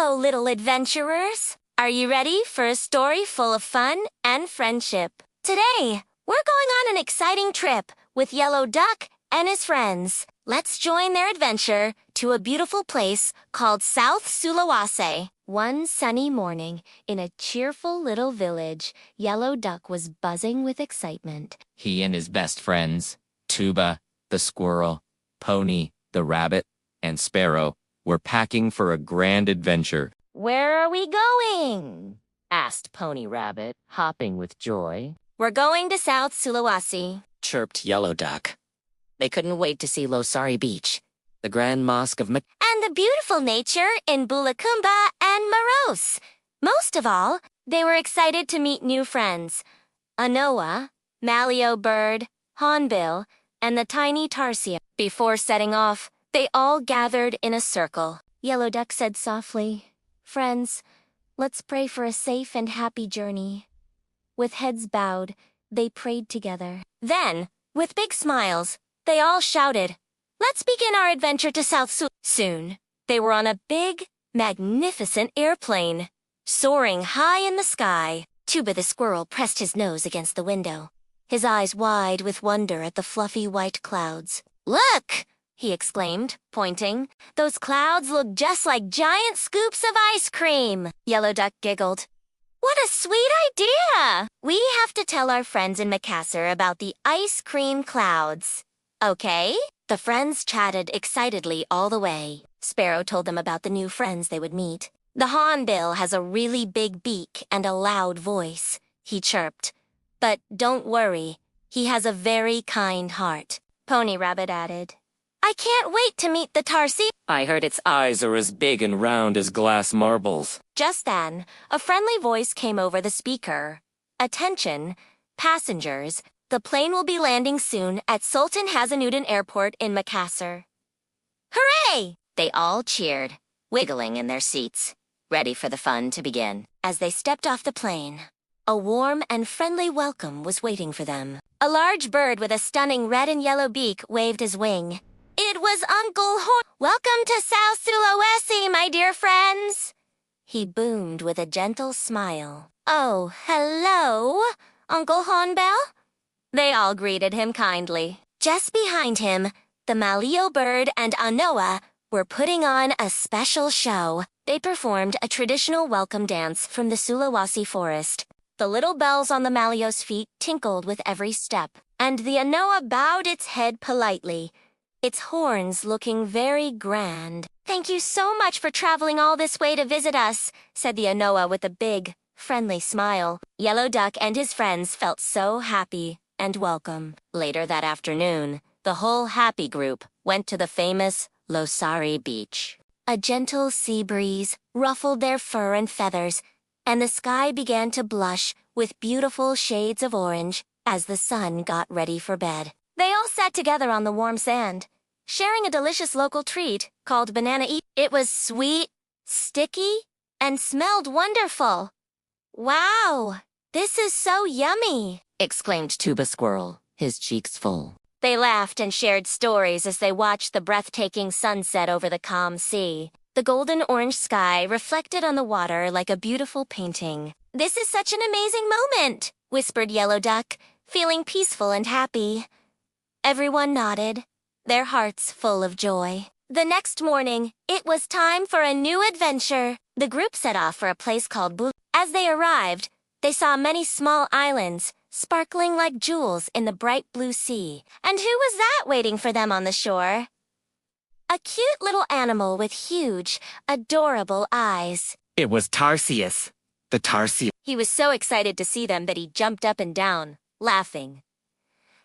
Hello, little adventurers. Are you ready for a story full of fun and friendship? Today, we're going on an exciting trip with Yellow Duck and his friends. Let's join their adventure to a beautiful place called South Sulawesi. One sunny morning, in a cheerful little village, Yellow Duck was buzzing with excitement. He and his best friends, Tuba, the squirrel, Pony, the rabbit, and Sparrow, were packing for a grand adventure. "Where are we going?" Asked Pony Rabbit, hopping with joy. "We're going to South Sulawesi," Chirped Yellow Duck. They couldn't wait to see Losari Beach, the Grand Mosque of and the beautiful nature in Bulakumba and Maros. Most of all, they were excited to meet new friends. Anoa, Malio Bird, Hornbill, and the tiny Tarsia. Before setting off, they all gathered in a circle. Yellow Duck said softly, "Friends, let's pray for a safe and happy journey." With heads bowed, they prayed together. Then, with big smiles, they all shouted, "Let's begin our adventure to South Sul." Soon, they were on a big, magnificent airplane, soaring high in the sky. Tuba the squirrel pressed his nose against the window, his eyes wide with wonder at the fluffy white clouds. "Look!" he exclaimed, pointing. "Those clouds look just like giant scoops of ice cream." Yellow Duck giggled. "What a sweet idea! We have to tell our friends in Makassar about the ice cream clouds. Okay?" The friends chatted excitedly all the way. Sparrow told them about the new friends they would meet. "The hornbill has a really big beak and a loud voice," he chirped. "But don't worry, he has a very kind heart." Pony Rabbit added, "I can't wait to meet the Tarsi." I heard its eyes are as big and round as glass marbles. Just then, a friendly voice came over the speaker. "Attention, passengers, the plane will be landing soon at Sultan Hasanuddin Airport in Makassar." "Hooray!" They all cheered, wiggling in their seats, ready for the fun to begin. As they stepped off the plane, a warm and friendly welcome was waiting for them. A large bird with a stunning red and yellow beak waved his wing. It was Uncle Horn. "Welcome to South Sulawesi, my dear friends," he boomed with a gentle smile. "Oh, hello, Uncle Hornbill." They all greeted him kindly. Just behind him, the Malio Bird and Anoa were putting on a special show. They performed a traditional welcome dance from the Sulawesi forest. The little bells on the Malio's feet tinkled with every step, and the Anoa bowed its head politely, its horns looking very grand. "Thank you so much for traveling all this way to visit us," said the Anoa with a big, friendly smile. Yellow Duck and his friends felt so happy and welcome. Later that afternoon, the whole happy group went to the famous Losari Beach. A gentle sea breeze ruffled their fur and feathers, and the sky began to blush with beautiful shades of orange as the sun got ready for bed. They all sat together on the warm sand, sharing a delicious local treat called banana eat. It was sweet, sticky, and smelled wonderful. "Wow, this is so yummy," exclaimed Tuba Squirrel, his cheeks full. They laughed and shared stories as they watched the breathtaking sunset over the calm sea. The golden orange sky reflected on the water like a beautiful painting. "This is such an amazing moment," whispered Yellow Duck, feeling peaceful and happy. Everyone nodded, their hearts full of joy. The next morning, it was time for a new adventure. The group set off for a place called Bul. As they arrived, they saw many small islands, sparkling like jewels in the bright blue sea. And who was that waiting for them on the shore? A cute little animal with huge, adorable eyes. It was Tarsius, the Tarsius. He was so excited to see them that he jumped up and down, laughing.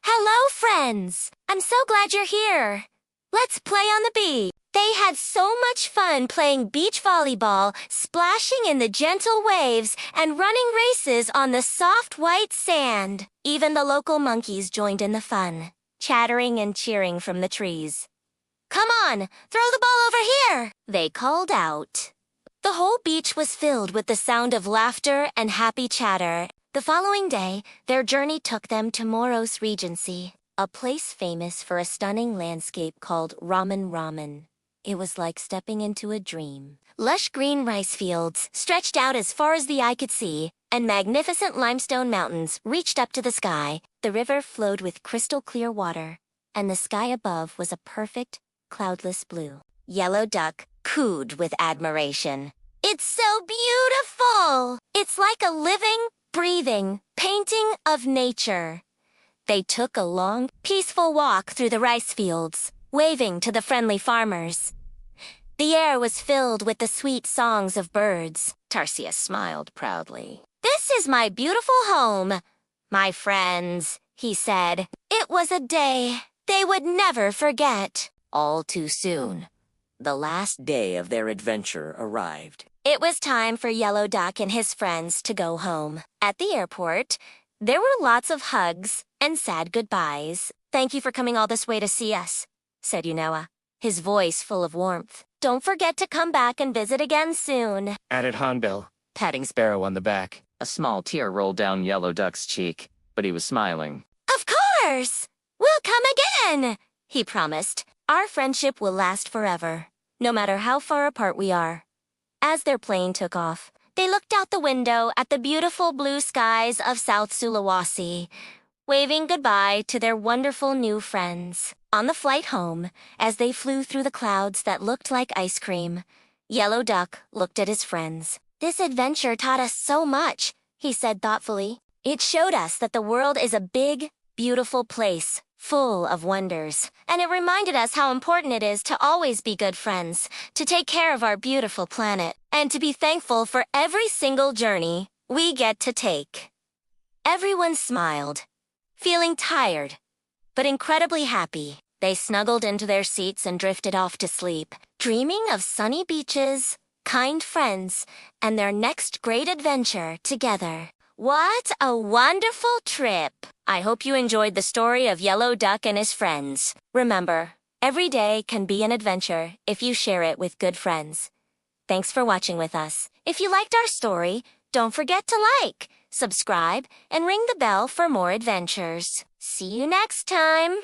"Hello, friends! I'm so glad you're here. Let's play on the beach." They had so much fun playing beach volleyball, splashing in the gentle waves, and running races on the soft white sand. Even the local monkeys joined in the fun, chattering and cheering from the trees. "Come on, throw the ball over here," they called out. The whole beach was filled with the sound of laughter and happy chatter. The following day, their journey took them to Moros Regency, a place famous for a stunning landscape called Ramen Ramen. It was like stepping into a dream. Lush green rice fields stretched out as far as the eye could see, and magnificent limestone mountains reached up to the sky. The river flowed with crystal clear water, and the sky above was a perfect, cloudless blue. Yellow Duck cooed with admiration. "It's so beautiful! It's like a living, breathing painting of nature." They took a long, peaceful walk through the rice fields, waving to the friendly farmers. The air was filled with the sweet songs of birds. Tarsius smiled proudly. "This is my beautiful home, my friends," he said. It was a day they would never forget. All too soon, the last day of their adventure arrived. It was time for Yellow Duck and his friends to go home. At the airport, there were lots of hugs and sad goodbyes. "Thank you for coming all this way to see us," said Unoa, his voice full of warmth. "Don't forget to come back and visit again soon," added Hornbill, patting Sparrow on the back. A small tear rolled down Yellow Duck's cheek, but he was smiling. "Of course! We'll come again," he promised. "Our friendship will last forever, no matter how far apart we are." As their plane took off, they looked out the window at the beautiful blue skies of South Sulawesi, waving goodbye to their wonderful new friends. On the flight home, as they flew through the clouds that looked like ice cream, Yellow Duck looked at his friends. "This adventure taught us so much," he said thoughtfully. "It showed us that the world is a big, beautiful place, full of wonders. And it reminded us how important it is to always be good friends, to take care of our beautiful planet, and to be thankful for every single journey we get to take." Everyone smiled, feeling tired, but incredibly happy. They snuggled into their seats and drifted off to sleep, dreaming of sunny beaches, kind friends, and their next great adventure together. What a wonderful trip! I hope you enjoyed the story of Yellow Duck and his friends. Remember, every day can be an adventure if you share it with good friends. Thanks for watching with us. If you liked our story, don't forget to like, subscribe, and ring the bell for more adventures. See you next time!